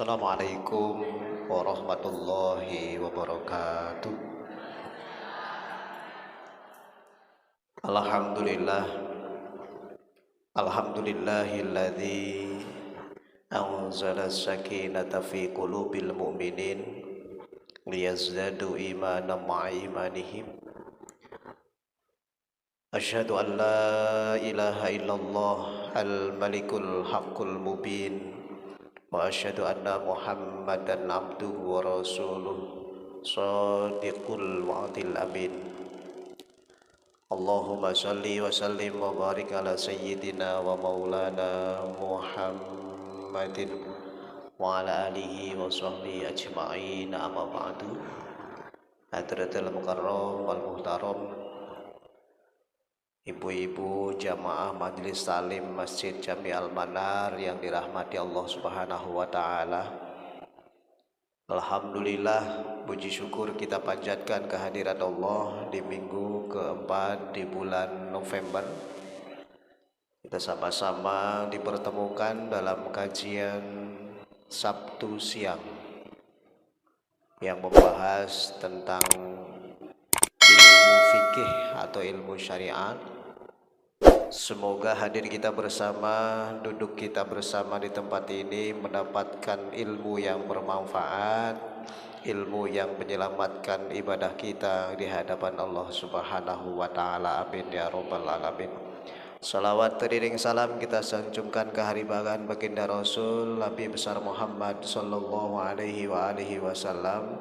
Assalamualaikum warahmatullahi wabarakatuh. Alhamdulillah, alhamdulillahilladzi anzala sakinata fi qulubil mu'minin liyazdadu imanan ma'a imanihim. Asyhadu an la ilaha illallah al-malikul haqqul mubin wa asyhadu anna Muhammadan abduhu wa rasuluh shadiqul wa'dil amin. Allahumma salli wa sallim wa barik ala sayyidina wa maulana Muhammadin wa ala alihi wa sahbihi ajma'in, amma ba'du. Hadratul mukarram wal muhtaram, ibu-ibu jamaah Majelis Talim Masjid Jami Al-Manar yang dirahmati Allah Subhanahu wa taala. Alhamdulillah, puji syukur kita panjatkan kehadirat Allah di minggu keempat di bulan November. Kita sama-sama dipertemukan dalam kajian Sabtu siang yang membahas tentang ilmu fikih atau ilmu syariat. Semoga hadir kita bersama, duduk kita bersama di tempat ini mendapatkan ilmu yang bermanfaat, ilmu yang menyelamatkan ibadah kita di hadapan Allah Subhanahu wa taala. Amin ya rabbal alamin. Salawat teriring salam kita sanjungkan ke haribagan baginda Rasul Nabi besar Muhammad sallallahu alaihi wasallam,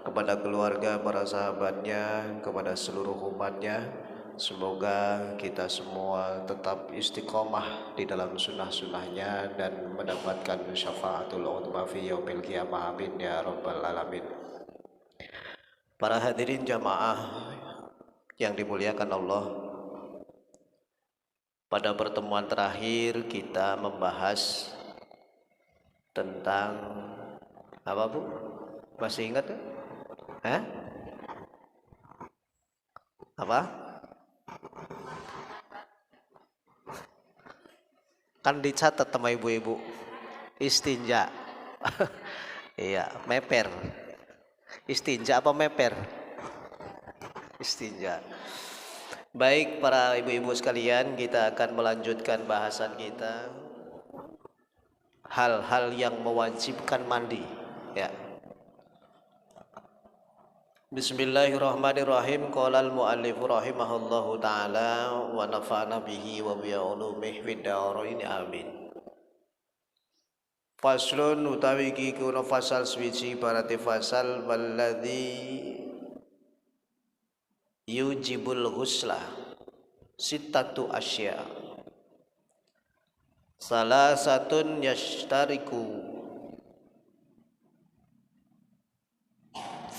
kepada keluarga, para sahabatnya, kepada seluruh umatnya. Semoga kita semua tetap istiqomah di dalam sunnah-sunnahnya dan mendapatkan syafaatul uzma fi yaumil qiyamah. Amin ya rabbal alamin. Para hadirin jamaah yang dimuliakan Allah, pada pertemuan terakhir kita membahas tentang apa, Bu? Masih ingat kan? Apa? Kan dicatat sama ibu-ibu. Istinja. Iya, meper. Istinja apa meper? Istinja. Baik para ibu-ibu sekalian, kita akan melanjutkan bahasan kita hal-hal yang mewajibkan mandi, ya. Bismillahirrahmanirrahim. Qala al-muallif rahimahullahu taala wa nafa'ana bihi wa bi ulumihi fid dharain amin. Faslun utawi iki kuna fasal swiji barate fasal walladzi yujibul ghusla sittatu asya. Salah satun yashtariku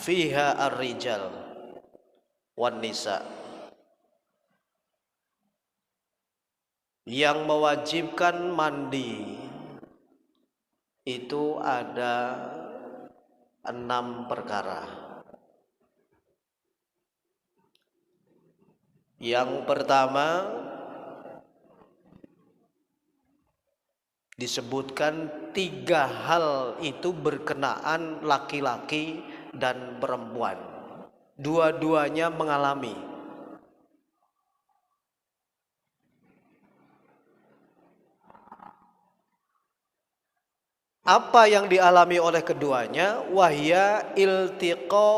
fiha ar-rijal wan nisa. Yang mewajibkan mandi itu ada 6 perkara. Yang pertama disebutkan 3 hal itu berkenaan laki-laki dan perempuan, dua-duanya mengalami. Apa yang dialami oleh keduanya? Wahya iltiqa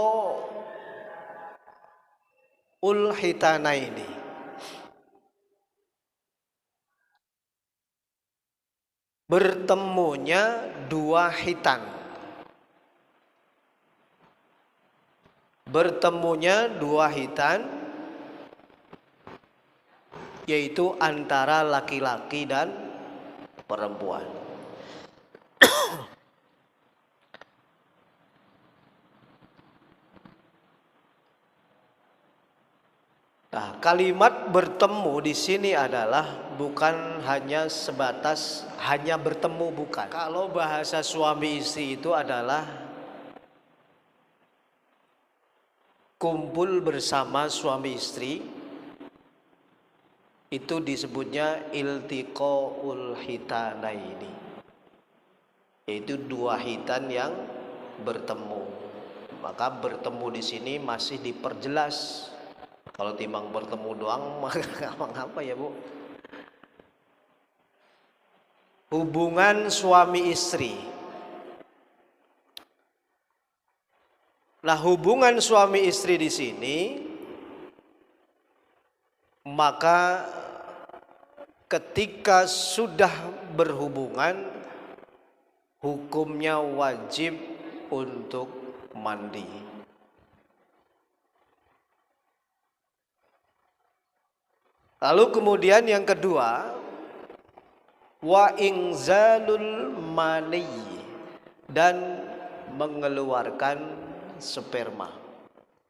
hitanaini, bertemunya 2 hitan. Bertemunya 2 hitan, yaitu antara laki-laki dan perempuan. Nah, kalimat bertemu di sini adalah bukan hanya sebatas hanya bertemu, bukan. Kalau bahasa suami istri itu adalah kumpul bersama suami istri, itu disebutnya iltiqaul hitanaini. yaitu dua hitan yang bertemu. Maka bertemu di sini masih diperjelas. Kalau timbang bertemu doang maka apa ya Bu? Hubungan suami istri. Nah, hubungan suami istri di sini maka ketika sudah berhubungan hukumnya wajib untuk mandi. Lalu kemudian yang kedua, wa inzalul mani, dan mengeluarkan sperma.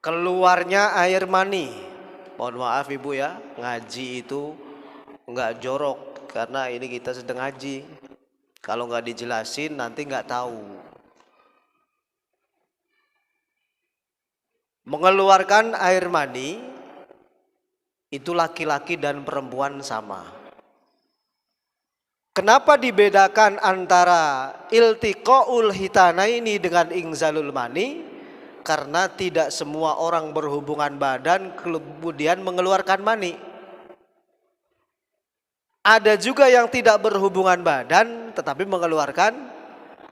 Keluarnya air mani. Mohon maaf Ibu ya, ngaji itu enggak jorok karena ini kita sedang ngaji. Kalau enggak dijelasin nanti enggak tahu. Mengeluarkan air mani itu laki-laki dan perempuan sama. Kenapa dibedakan antara iltiqaul hitanaini dengan inzalul mani? Karena tidak semua orang berhubungan badan kemudian mengeluarkan mani. Ada juga yang tidak berhubungan badan tetapi mengeluarkan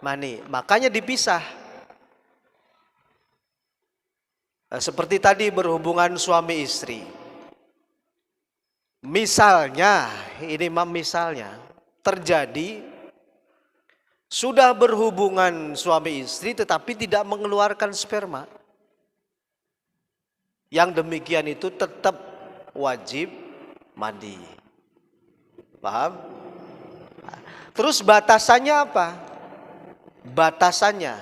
mani. Makanya dipisah. Seperti tadi berhubungan suami istri. Misalnya, ini misalnya terjadi sudah berhubungan suami istri tetapi tidak mengeluarkan sperma. Yang demikian itu tetap wajib mandi. Paham? Terus batasannya apa? Batasannya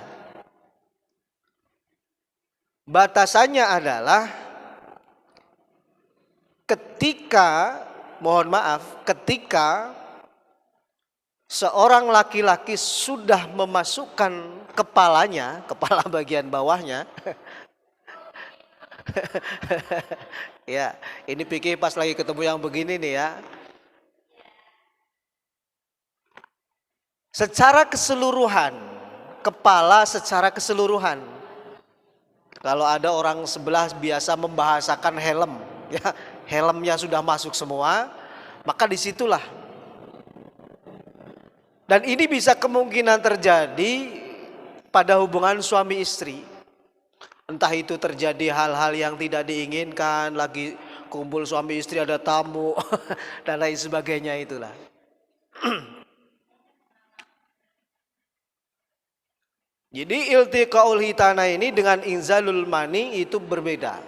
adalah ketika seorang laki-laki sudah memasukkan kepala bagian bawahnya. Ya, ini pikir pas lagi ketemu yang begini nih ya. Secara keseluruhan, kepala secara keseluruhan. Kalau ada orang sebelah biasa membahasakan helm, ya, helmnya sudah masuk semua, maka disitulah. Dan ini bisa kemungkinan terjadi pada hubungan suami istri. Entah itu terjadi hal-hal yang tidak diinginkan, lagi kumpul suami istri ada tamu dan lain sebagainya itulah. Jadi iltiqaul hitana ini dengan inzalul mani itu berbeda.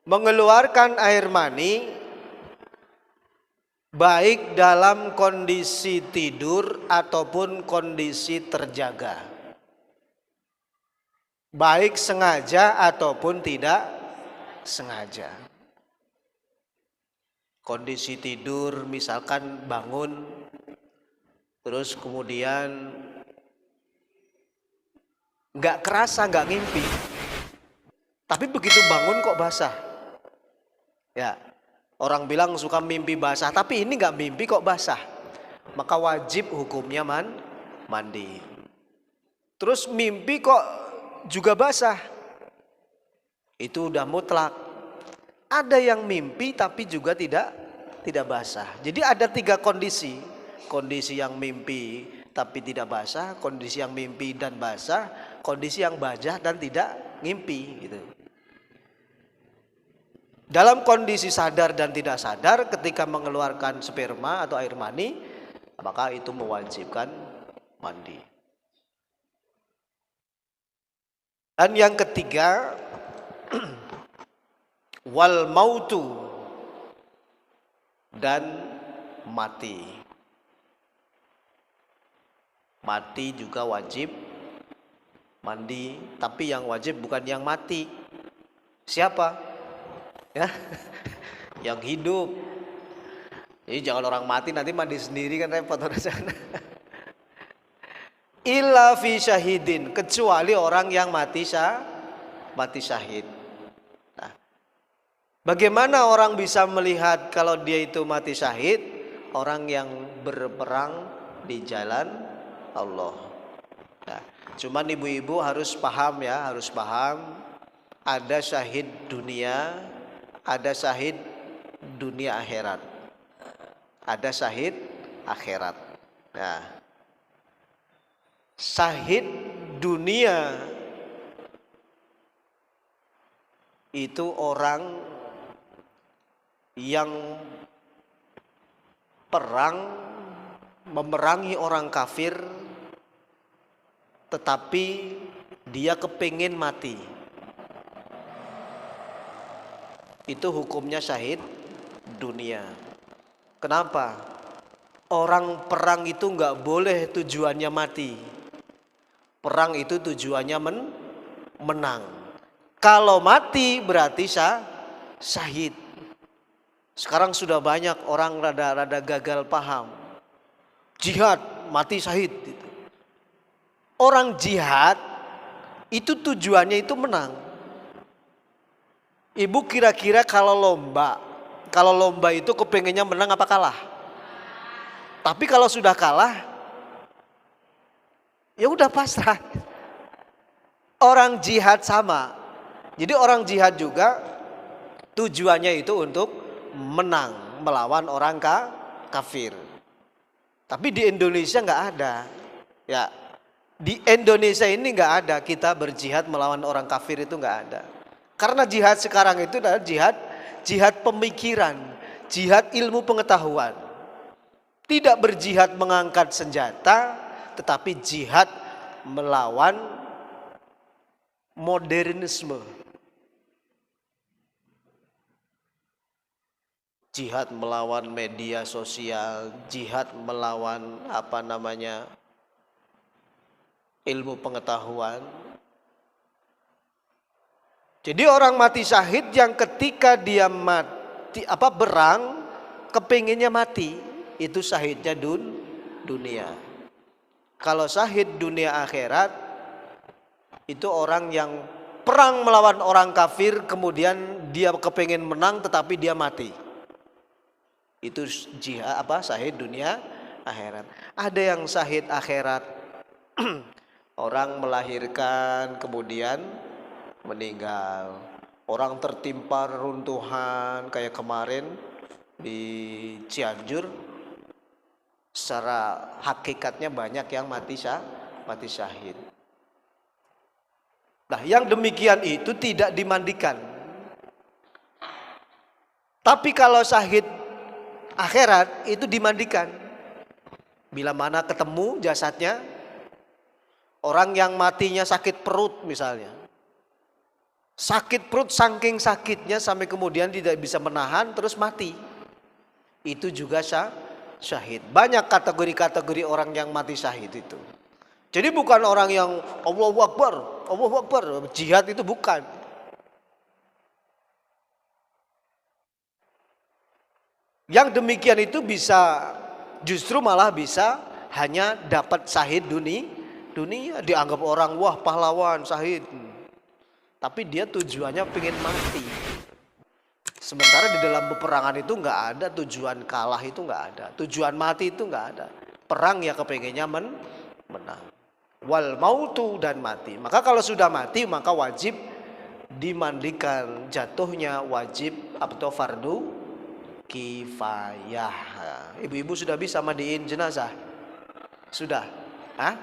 Mengeluarkan air mani baik dalam kondisi tidur ataupun kondisi terjaga. Baik sengaja ataupun tidak sengaja. Kondisi tidur misalkan bangun terus kemudian nggak kerasa, nggak ngimpi, tapi begitu bangun kok basah. Ya, orang bilang suka mimpi basah, tapi ini nggak mimpi kok basah, maka wajib hukumnya mandi. Terus mimpi kok juga basah, itu udah mutlak. Ada yang mimpi tapi juga tidak basah. Jadi ada 3 kondisi. Kondisi yang mimpi tapi tidak basah, kondisi yang mimpi dan basah, kondisi yang basah dan tidak ngimpi gitu. Dalam kondisi sadar dan tidak sadar ketika mengeluarkan sperma atau air mani, maka itu mewajibkan mandi. Dan yang ketiga, wal mautu, dan mati. Mati juga wajib mandi, tapi yang wajib bukan yang mati. Siapa? Ya, yang hidup. Jadi jangan orang mati nanti mandi sendiri kan repot. Illa fi syahidin, kecuali orang yang mati syahid. Nah, bagaimana orang bisa melihat kalau dia itu mati syahid? Orang yang berperang di jalan Allah. Nah, cuman ibu-ibu harus paham ya, harus paham ada syahid dunia, ada syahid dunia akhirat. Ada syahid akhirat. Nah, syahid dunia itu orang yang perang, memerangi orang kafir, tetapi dia kepingin mati. Itu hukumnya syahid dunia. Kenapa? Orang perang itu nggak boleh tujuannya mati. Perang itu tujuannya menang. Kalau mati berarti syahid. Sekarang sudah banyak orang rada gagal paham. Jihad mati syahid. Orang jihad itu tujuannya itu menang. Ibu kira-kira kalau lomba itu kepengennya menang apa kalah? Tapi kalau sudah kalah, ya udah pasrah. Orang jihad sama. Jadi orang jihad juga tujuannya itu untuk menang melawan orang kafir. Tapi di Indonesia nggak ada. Ya, di Indonesia ini nggak ada kita berjihad melawan orang kafir, itu nggak ada. Karena jihad sekarang itu adalah jihad pemikiran, jihad ilmu pengetahuan. Tidak berjihad mengangkat senjata, tetapi jihad melawan modernisme. Jihad melawan media sosial, jihad melawan ilmu pengetahuan. Jadi orang mati syahid yang ketika dia mati berang kepinginnya mati, itu syahidnya dunia. Kalau syahid dunia akhirat itu orang yang perang melawan orang kafir, kemudian dia kepingin menang tetapi dia mati. Itu jihad syahid dunia akhirat. Ada yang syahid akhirat orang melahirkan kemudian meninggal. Orang tertimpa runtuhan kayak kemarin di Cianjur. Secara hakikatnya banyak yang mati syahid. Nah, yang demikian itu tidak dimandikan. Tapi kalau syahid akhirat itu dimandikan. Bila mana ketemu jasadnya, orang yang matinya sakit perut misalnya. Sakit perut saking sakitnya sampai kemudian tidak bisa menahan terus mati. Itu juga syahid. Banyak kategori-kategori orang yang mati syahid itu. Jadi bukan orang yang Allahu Akbar, jihad itu bukan. Yang demikian itu justru malah bisa hanya dapat syahid dunia, dianggap orang wah pahlawan syahid. Tapi dia tujuannya pengen mati. Sementara di dalam peperangan itu nggak ada tujuan kalah, itu nggak ada. Tujuan mati itu nggak ada. Perang ya kepengennya menang. Wal mautu, dan mati. Maka kalau sudah mati maka wajib dimandikan. Jatuhnya wajib atau fardu kifayah. Ibu-ibu sudah bisa mandiin jenazah? Sudah? Hah?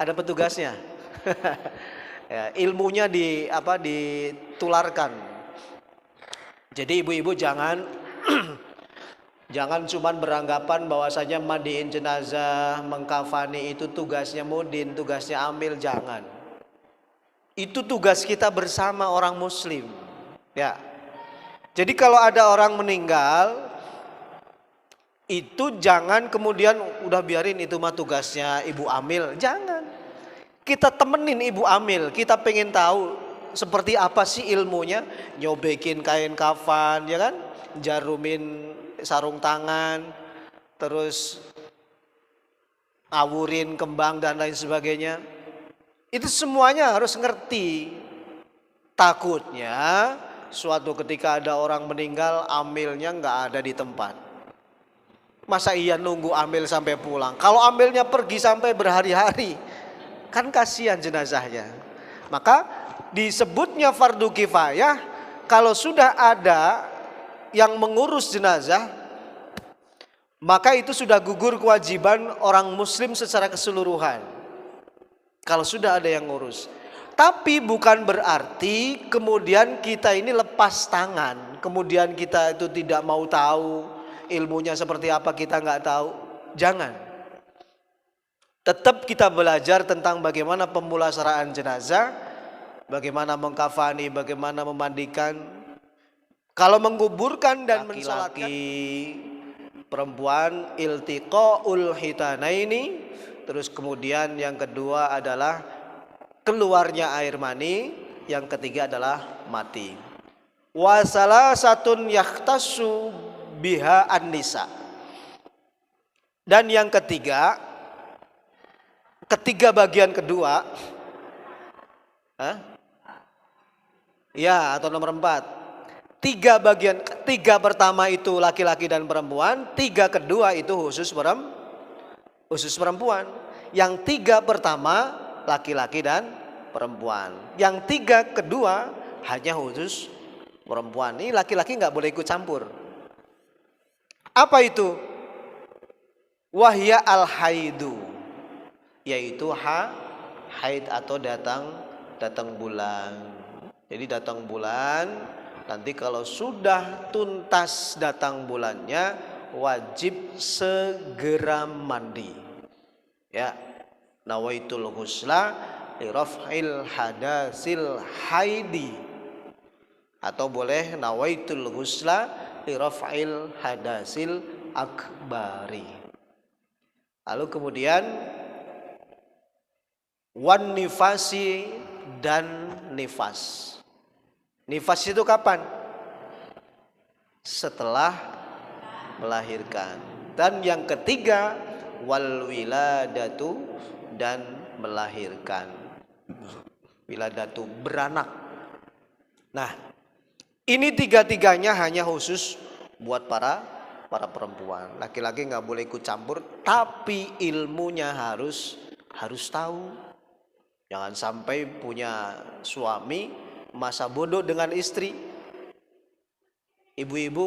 Ada petugasnya. Ya, ilmunya ditularkan. Jadi ibu-ibu jangan cuman beranggapan bahwasanya mandiin jenazah, mengkafani itu tugasnya mudin, tugasnya amil, jangan. Itu tugas kita bersama orang muslim. Ya. Jadi kalau ada orang meninggal, itu jangan kemudian udah biarin itu mah tugasnya ibu amil, jangan. Kita temenin ibu amil, kita pengen tahu seperti apa sih ilmunya, nyobekin kain kafan, ya kan, jarumin sarung tangan, terus awurin kembang dan lain sebagainya. Itu semuanya harus ngerti. Takutnya suatu ketika ada orang meninggal, amilnya nggak ada di tempat. Masa iya nunggu amil sampai pulang? Kalau amilnya pergi sampai berhari-hari, kan kasihan jenazahnya. Maka disebutnya fardu kifayah kalau sudah ada yang mengurus jenazah, maka itu sudah gugur kewajiban orang muslim secara keseluruhan. Kalau sudah ada yang ngurus. Tapi bukan berarti kemudian kita ini lepas tangan, kemudian kita itu tidak mau tahu ilmunya seperti apa, kita nggak tahu. Jangan. Tetap kita belajar tentang bagaimana pemulasaraan jenazah, bagaimana mengkafani, bagaimana memandikan. Kalau menguburkan dan mensolatkan, perempuan iltiqaul hitanaini. Terus kemudian yang kedua adalah keluarnya air mani, yang ketiga adalah mati. Wa salasatun yahtassu biha an-nisa. Dan yang ketiga bagian kedua, ya, atau nomor 4. Tiga pertama itu laki-laki dan perempuan, tiga kedua itu khusus perempuan. Yang tiga pertama laki-laki dan perempuan. Yang tiga kedua hanya khusus perempuan. Ini laki-laki nggak boleh ikut campur. Apa itu? Wahya al-haidu, yaitu haid atau datang bulan. Jadi datang bulan, nanti kalau sudah tuntas datang bulannya, wajib segera mandi. Ya, nawaitul ghusla li raf'il hadasil haidi, atau boleh nawaitul ghusla li raf'il hadasil akbari. Lalu kemudian wan nifasi dan nifas. Nifas itu kapan? Setelah melahirkan. Dan yang ketiga wal wiladatu, dan melahirkan. Wiladatu, beranak. Nah, ini tiga-tiganya hanya khusus buat para perempuan. Laki-laki nggak boleh ikut campur, tapi ilmunya harus tahu. Jangan sampai punya suami masa bodoh dengan istri. Ibu-ibu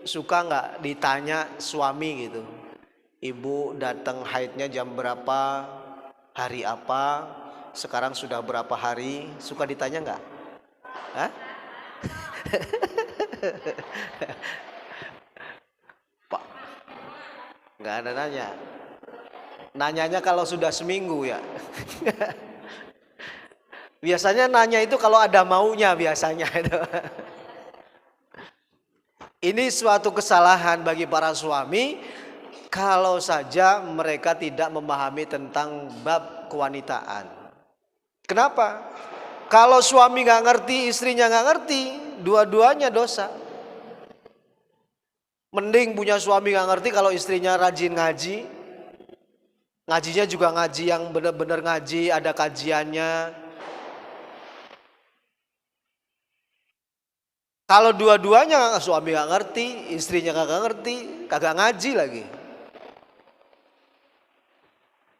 suka nggak ditanya suami gitu, ibu datang haidnya jam berapa, hari apa, sekarang sudah berapa hari, suka ditanya nggak? Hah? Pak, nggak ada nanya. Nanyanya kalau sudah seminggu ya. Biasanya nanya itu kalau ada maunya biasanya. Ini suatu kesalahan bagi para suami kalau saja mereka tidak memahami tentang bab kewanitaan. Kenapa? Kalau suami nggak ngerti, istrinya nggak ngerti, dua-duanya dosa. Mending punya suami nggak ngerti kalau istrinya rajin ngaji. Ngajinya juga ngaji yang benar-benar ngaji, ada kajiannya. Kalau dua-duanya suami gak ngerti, istrinya kagak ngerti, kagak ngaji lagi.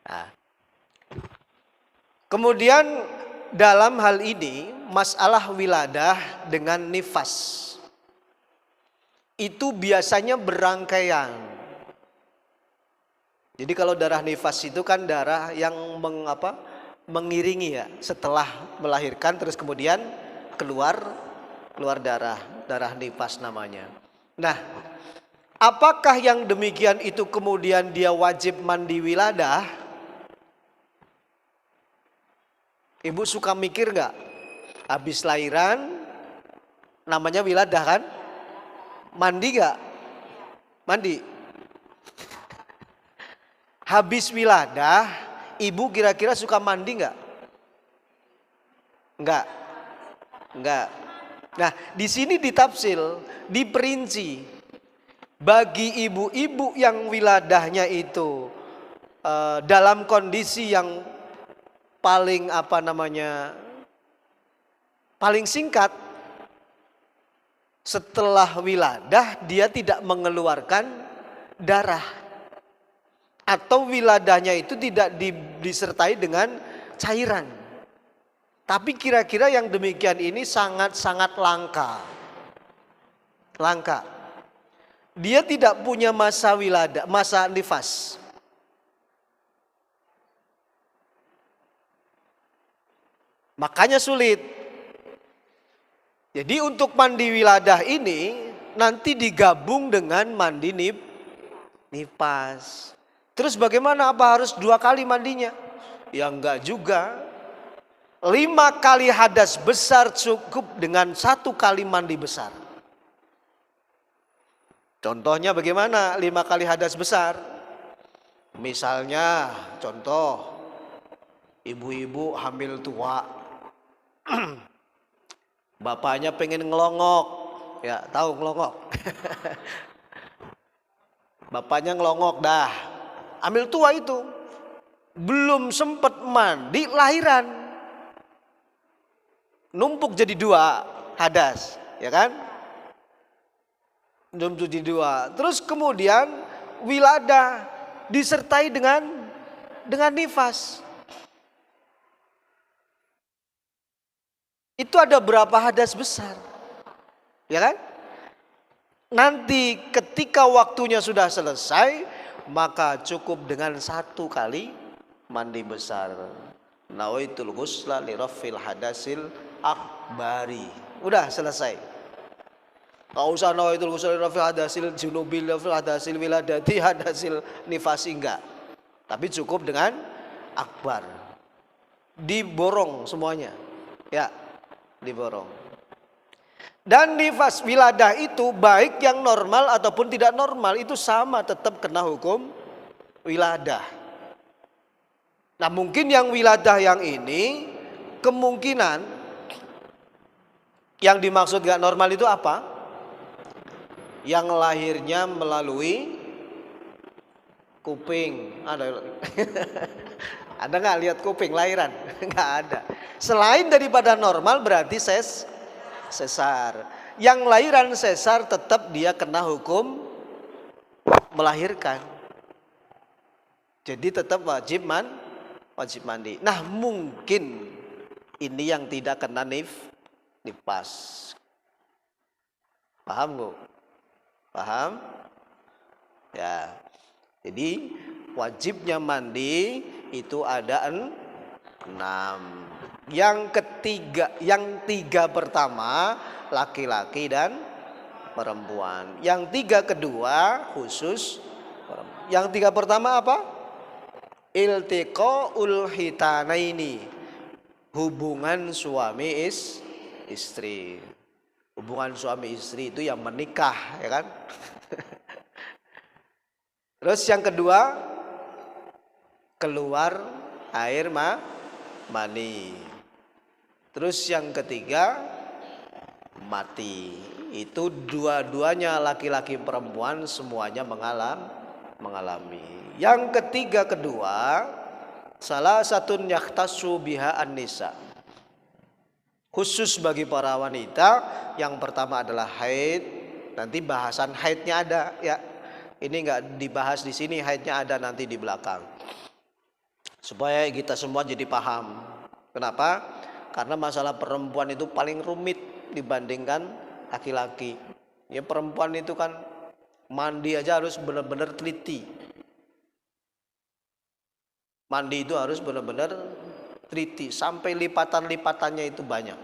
Nah. Kemudian dalam hal ini masalah wiladah dengan nifas itu biasanya berangkaian. Jadi kalau darah nifas itu kan darah yang mengiringi ya, setelah melahirkan terus kemudian keluar darah nifas namanya. Nah, apakah yang demikian itu kemudian dia wajib mandi wiladah? Ibu suka mikir nggak? Habis lahiran namanya wiladah kan? Mandi nggak? Mandi. Habis wiladah, ibu kira-kira suka mandi nggak? Enggak. Nah, di sini ditafsil, diperinci. Bagi ibu-ibu yang wiladahnya itu dalam kondisi yang paling paling singkat, setelah wiladah dia tidak mengeluarkan darah. Atau wiladahnya itu tidak disertai dengan cairan. Tapi kira-kira yang demikian ini sangat-sangat langka. Langka. Dia tidak punya masa wiladah, masa nifas. Makanya sulit. Jadi untuk mandi wiladah ini nanti digabung dengan mandi nifas. Terus bagaimana, apa harus 2 kali mandinya? Ya enggak juga. 5 kali hadas besar cukup dengan 1 kali mandi besar. Contohnya bagaimana 5 kali hadas besar? Misalnya contoh ibu-ibu hamil tua. Bapaknya pengen ngelongok. Ya tahu ngelongok. Bapaknya ngelongok dah. Hamil tua itu. Belum sempat mandi lahiran. Numpuk jadi 2 hadas. Ya kan? Numpuk jadi 2. Terus kemudian wiladah disertai dengan nifas. Itu ada berapa hadas besar? Ya kan? Nanti ketika waktunya sudah selesai, maka cukup dengan 1 kali mandi besar. Nawaitul ghusla li rafil hadasil akbari. Udah selesai. Enggak usah nawaitul ghusla li rafil hadasil junubil, rafil hadasil wiladati, hadasil nifasi, enggak. Tapi cukup dengan akbar. Diborong semuanya. Ya, diborong. Dan nifas wiladah itu baik yang normal ataupun tidak normal itu sama, tetap kena hukum wiladah. Nah mungkin yang wiladah yang ini kemungkinan yang dimaksud gak normal itu apa? Yang lahirnya melalui kuping. Ada gak lihat kuping lahiran? Gak ada. Selain daripada normal berarti sesar. Yang lahiran sesar tetap dia kena hukum melahirkan. Jadi tetap wajib mandi. Nah mungkin ini yang tidak kena nifas. Paham bu? Paham? Ya. Jadi wajibnya mandi itu ada 6. Yang ketiga, yang 3 pertama laki-laki dan perempuan. Yang 3 kedua khusus perempuan. Yang 3 pertama apa? Iltiqaul hitanaini. Hubungan suami istri. Hubungan suami istri itu yang menikah, ya kan? Terus yang kedua keluar air mani. Terus yang ketiga mati. Itu dua-duanya laki-laki perempuan semuanya mengalami. Yang ketiga kedua salah satu yaktasu biha an-nisa. Khusus bagi para wanita, yang pertama adalah haid. Nanti bahasan haidnya ada ya. Ini enggak dibahas di sini, haidnya ada nanti di belakang. Supaya kita semua jadi paham. Kenapa? Karena masalah perempuan itu paling rumit dibandingkan laki-laki. Ya perempuan itu kan mandi aja harus benar-benar teliti. Mandi itu harus benar-benar teliti. Sampai lipatan-lipatannya itu banyak.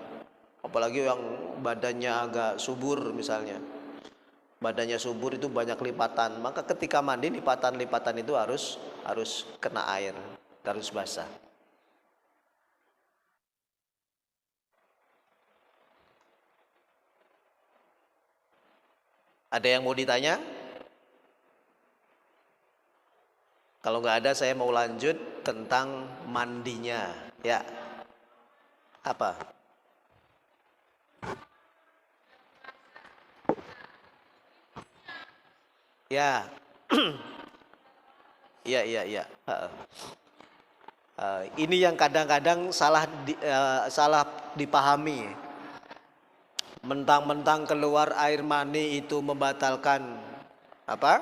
Apalagi yang badannya agak subur misalnya. Badannya subur itu banyak lipatan. Maka ketika mandi lipatan-lipatan itu harus kena air. Harus basah. Ada yang mau ditanya? Kalau nggak ada saya mau lanjut tentang mandinya. Ya. Apa? Ya. Iya. Ini yang kadang-kadang salah dipahami. Mentang-mentang keluar air mani itu membatalkan apa?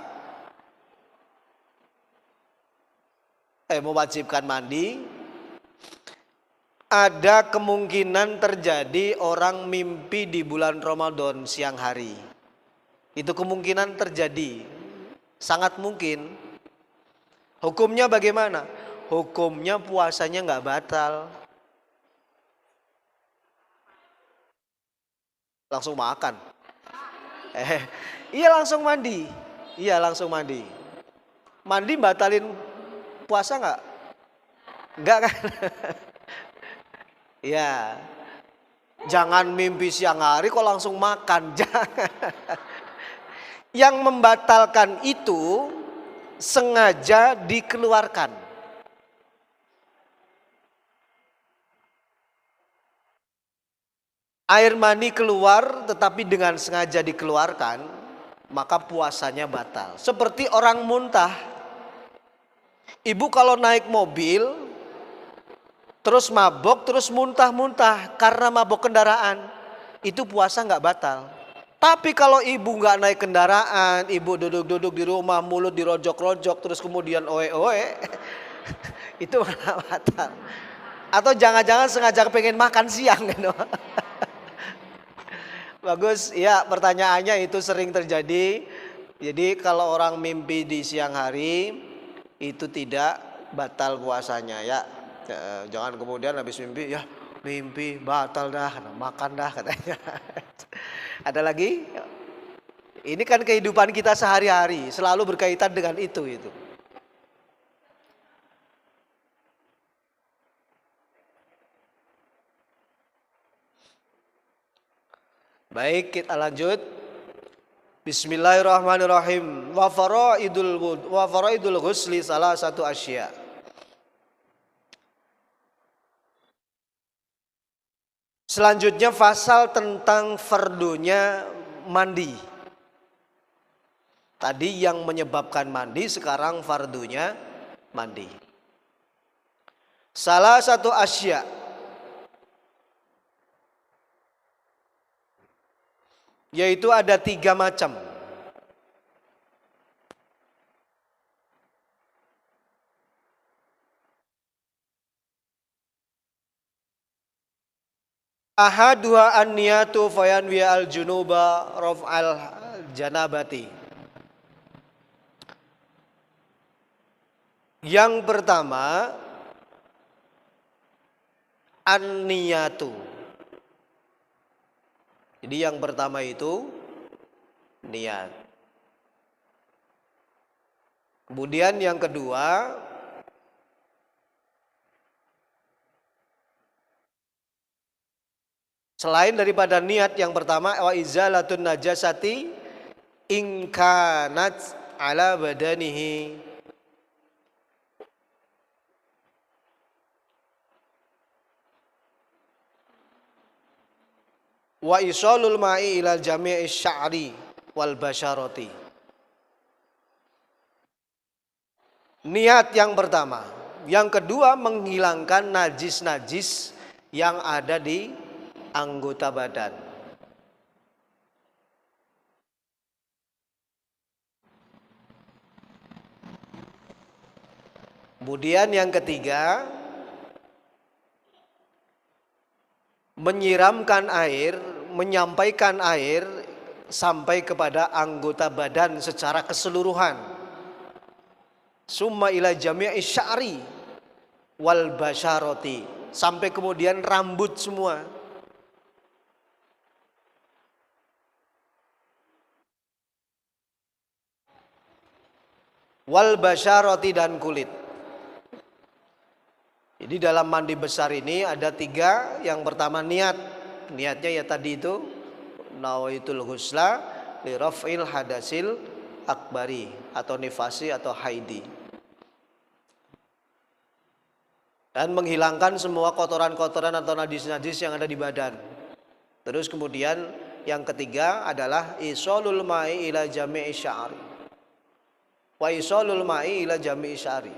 mewajibkan mandi, ada kemungkinan terjadi orang mimpi di bulan Ramadan siang hari. Itu kemungkinan terjadi, sangat mungkin. Hukumnya bagaimana? Hukumnya puasanya nggak batal. Langsung makan. Iya langsung mandi. Iya langsung mandi. Mandi batalin puasa nggak? Nggak kan? Iya. Jangan mimpi siang hari kok langsung makan. Jangan. Yang membatalkan itu sengaja dikeluarkan. Air mani keluar tetapi dengan sengaja dikeluarkan, maka puasanya batal. Seperti orang muntah. Ibu kalau naik mobil terus mabok, terus muntah-muntah karena mabok kendaraan, itu puasa nggak batal. Tapi kalau ibu nggak naik kendaraan, ibu duduk-duduk di rumah, mulut dirojok-rojok, terus kemudian oe-oe, itu nggak batal. Atau jangan-jangan sengaja pengen makan siang gitu. Bagus, ya pertanyaannya itu sering terjadi. Jadi kalau orang mimpi di siang hari itu tidak batal puasanya ya. Jangan kemudian habis mimpi ya mimpi batal dah, makan dah katanya. Ada lagi? Ini kan kehidupan kita sehari-hari selalu berkaitan dengan itu. Baik, kita lanjut. Bismillahirrahmanirrahim. Wa faraidul ghusli salah satu asya. Selanjutnya pasal tentang fardunya mandi. Tadi yang menyebabkan mandi, sekarang fardunya mandi. Salah satu asya. Yaitu ada 3 macam. Ahaduha an-niyatu fayanwi al-junuba raf'al janabati. Yang pertama an-niyatu. Jadi yang pertama itu niat. Kemudian yang kedua selain daripada niat yang pertama wa izalatun najasati in kanat ala badanihi. Wa isalul ma'i ilal jami'i sya'ri wal basyarati. Niat yang pertama. Yang kedua menghilangkan najis-najis yang ada di anggota badan. Kemudian yang ketiga menyiramkan air, menyampaikan air sampai kepada anggota badan secara keseluruhan. Summa ila jami'i sya'ri wal basyarati, sampai kemudian rambut semua. Wal basyarati, dan kulit. Jadi dalam mandi besar ini ada 3. Yang pertama niat. Niatnya ya tadi itu nawaitul ghusla li raf'il hadasil akbari atau nifasi atau haidi. Dan menghilangkan semua kotoran-kotoran atau najis-najis yang ada di badan. Terus kemudian yang ketiga adalah isolul ma'i ila jami'i sya'ri. Wa isolul ma'i ila jami'i sya'ri.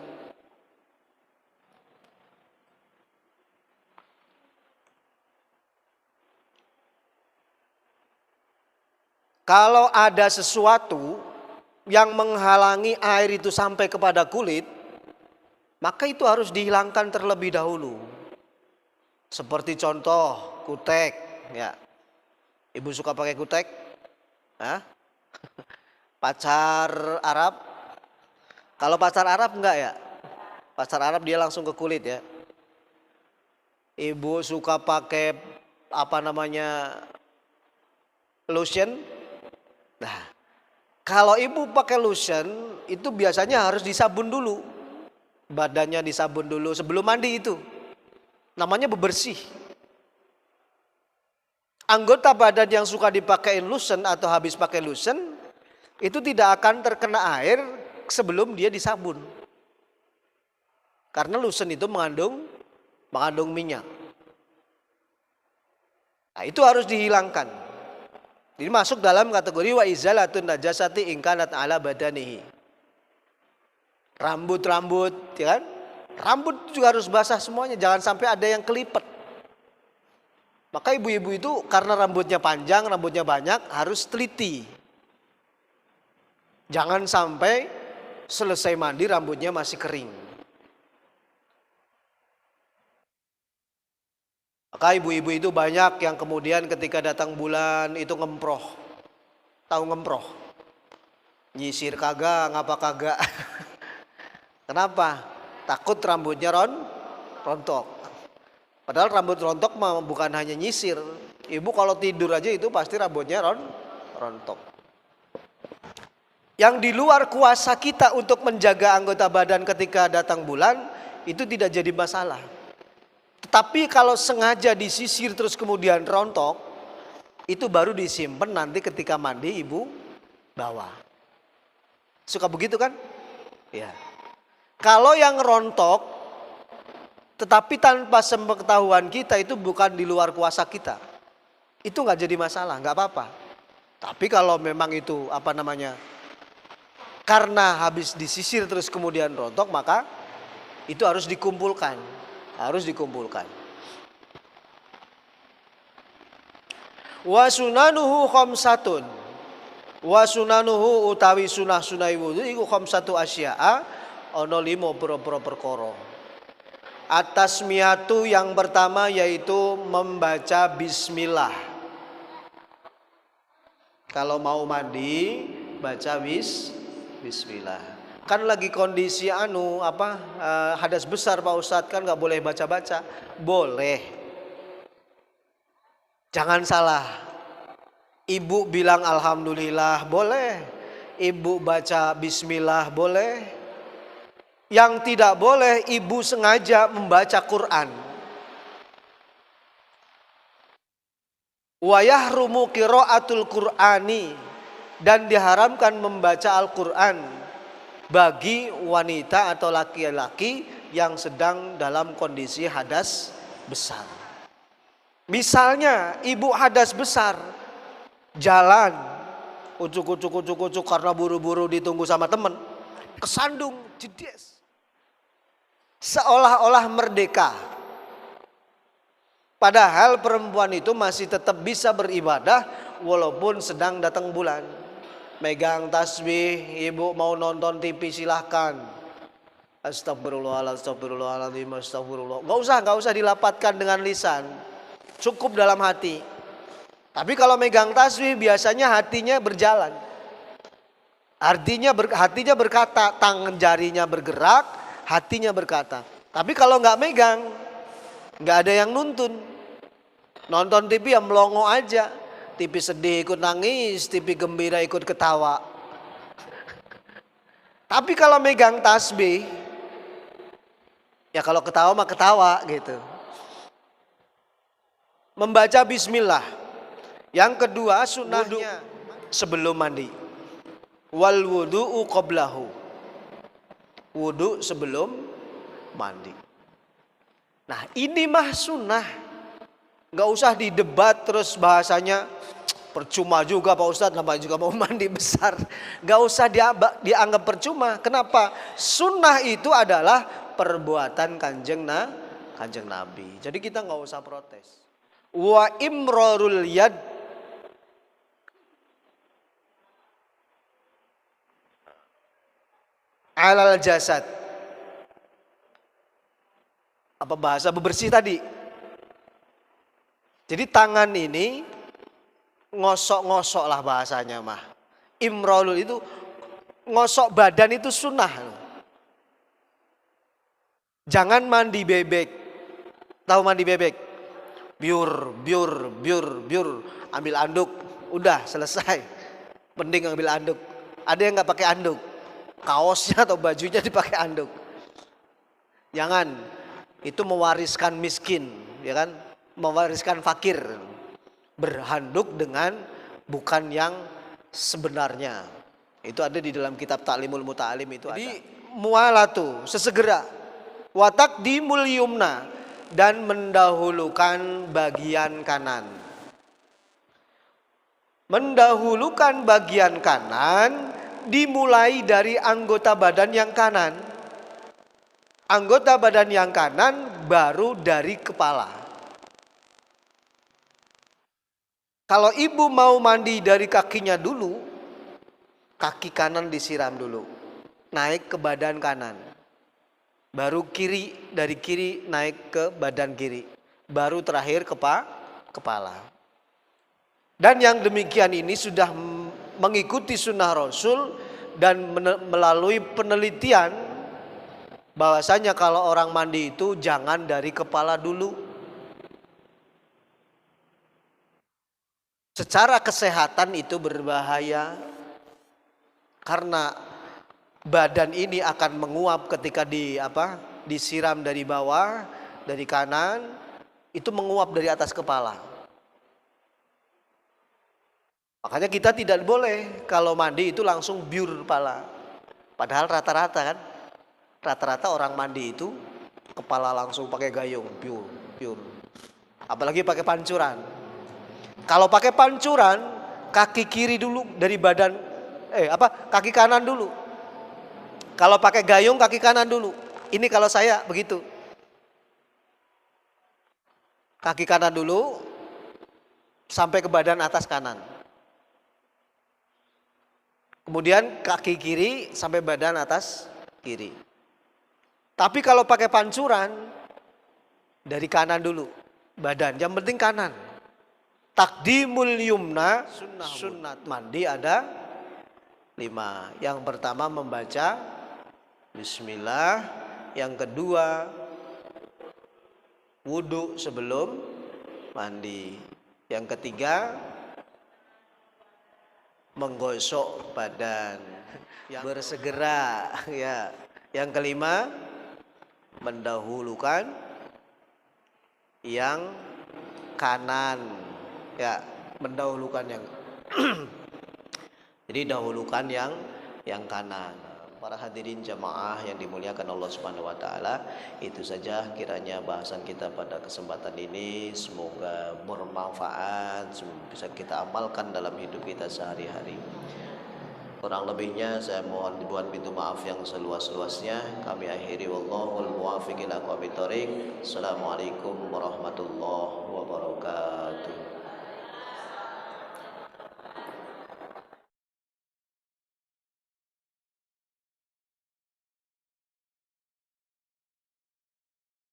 Kalau ada sesuatu yang menghalangi air itu sampai kepada kulit, maka itu harus dihilangkan terlebih dahulu. Seperti contoh kutek, ya. Ibu suka pakai kutek? Hah? Pacar Arab? Kalau pacar Arab enggak ya? Pacar Arab dia langsung ke kulit ya. Ibu suka pakai apa namanya lotion? Nah, kalau ibu pakai lotion itu biasanya harus disabun dulu. Badannya disabun dulu sebelum mandi itu. Namanya bebersih. Anggota badan yang suka dipakai lotion atau habis pakai lotion itu tidak akan terkena air sebelum dia disabun. Karena lotion itu mengandung minyak. Nah, itu harus dihilangkan. Jadi masuk dalam kategori wa izalatun najasati in kanat ala badanihi. Rambut-rambut, ya kan? Rambut juga harus basah semuanya, jangan sampai ada yang kelipet. Maka ibu-ibu itu karena rambutnya panjang, rambutnya banyak, harus teliti. Jangan sampai selesai mandi rambutnya masih kering. Maka ibu-ibu itu banyak yang kemudian ketika datang bulan itu ngemproh. Tahu ngemproh? Nyisir kagak, ngapa kagak. Kenapa? Takut rambutnya rontok. Padahal rambut rontok mah bukan hanya nyisir. Ibu kalau tidur aja itu pasti rambutnya rontok. Yang di luar kuasa kita untuk menjaga anggota badan ketika datang bulan itu tidak jadi masalah. Tetapi kalau sengaja disisir terus kemudian rontok, itu baru disimpan nanti ketika mandi ibu bawa. Suka begitu kan? Ya. Kalau yang rontok, tetapi tanpa sepengetahuan kita itu bukan di luar kuasa kita. Itu nggak jadi masalah, nggak apa-apa. Tapi kalau memang itu apa namanya, karena habis disisir terus kemudian rontok, maka itu harus dikumpulkan. Harus dikumpulkan. Wa sunanuhu khamsatun. Wa sunanuhu utawi sunah-sunah wudu iku khamsatu asya'a ana 5 pira-pira perkara. At-tasmiyatu yang pertama yaitu membaca bismillah. Kalau mau mandi baca bismillah. Kan lagi kondisi hadas besar Pak Ustadz, kan nggak boleh baca-baca. Boleh. Jangan salah. Ibu bilang alhamdulillah boleh. Ibu baca bismillah boleh. Yang tidak boleh ibu sengaja membaca Quran. Wa yahrumu qiraatul Qur'ani, dan diharamkan membaca Al-Qur'an bagi wanita atau laki-laki yang sedang dalam kondisi hadas besar. Misalnya ibu hadas besar, jalan ucuk karena buru-buru ditunggu sama teman, kesandung jedes. Seolah-olah merdeka. Padahal perempuan itu masih tetap bisa beribadah walaupun sedang datang bulan. Megang tasbih, ibu mau nonton TV silahkan. Astagfirullahaladzim, astagfirullah. Gak usah dilapatkan dengan lisan. Cukup dalam hati. Tapi kalau megang tasbih biasanya hatinya berjalan. Artinya hatinya berkata, tangan jarinya bergerak, hatinya berkata. Tapi kalau nggak megang, nggak ada yang nuntun. Nonton TV yang melongo aja. TV sedih ikut nangis, TV gembira ikut ketawa. Tapi kalau megang tasbih, ya kalau ketawa mah ketawa gitu. Membaca bismillah. Yang kedua sunnahnya sebelum mandi. Wal wudu'u qablahu. Wudu sebelum mandi. Nah ini mah sunnah. Gak usah didebat terus bahasanya percuma juga Pak Ustadz, namanya juga mau mandi besar. Gak usah dianggap percuma. Kenapa? Sunnah itu adalah perbuatan kanjeng Nabi. Jadi kita gak usah protes. Wa imrarul yad, alal jasad. apa bahasa bebersih tadi. Jadi tangan ini ngosok-ngosok lah bahasanya mah. Imrolul itu ngosok badan itu sunnah. Jangan mandi bebek. Tahu mandi bebek? Biur, biur, biur, biur. Ambil anduk, udah selesai. Mending ambil anduk. Ada yang nggak pakai anduk, kaosnya atau bajunya dipakai anduk. Jangan, itu mewariskan miskin, ya kan? Mewariskan fakir. Berhanduk dengan bukan yang sebenarnya. Itu ada di dalam kitab Ta'limul Muta'alim itu. Jadi, ada. Mualatu, sesegera. Watak dimul yumna, dan mendahulukan bagian kanan. Mendahulukan bagian kanan dimulai dari anggota badan yang kanan. Anggota badan yang kanan baru dari kepala. Kalau ibu mau mandi dari kakinya dulu, kaki kanan disiram dulu, naik ke badan kanan. Baru kiri, dari kiri naik ke badan kiri. Baru terakhir kepala. Dan yang demikian ini sudah mengikuti sunnah Rasul dan melalui penelitian bahwasanya kalau orang mandi itu jangan dari kepala dulu. Secara kesehatan itu berbahaya karena badan ini akan menguap ketika disiram dari bawah, dari kanan, itu menguap dari atas kepala. Makanya kita tidak boleh kalau mandi itu langsung biur kepala. Padahal rata-rata kan, rata-rata orang mandi itu kepala langsung pakai gayung, biur, biur. Apalagi pakai pancuran. Kalau pakai pancuran, kaki kiri dulu dari badan, kaki kanan dulu. Kalau pakai gayung, kaki kanan dulu. Ini kalau saya begitu. Kaki kanan dulu, sampai ke badan atas kanan. Kemudian kaki kiri sampai badan atas kiri. Tapi kalau pakai pancuran, dari kanan dulu, badan. Yang penting kanan. Takdimul yumna, sunnat mandi ada 5. Yang pertama membaca bismillah. Yang kedua wudhu sebelum mandi. Yang ketiga menggosok badan, bersegera, ya. Yang kelima mendahulukan yang kanan, ya, mendahulukan yang jadi dahulukan yang kanan. Para hadirin jamaah yang dimuliakan Allah Subhanahu wa taala, itu saja kiranya bahasan kita pada kesempatan ini, semoga bermanfaat, bisa kita amalkan dalam hidup kita sehari-hari. Kurang lebihnya saya mohon dibuat pintu maaf yang seluas-luasnya. Kami akhiri, wallahul muwaffiq ila aqwamit thoriq. Assalamualaikum warahmatullahi wabarakatuh.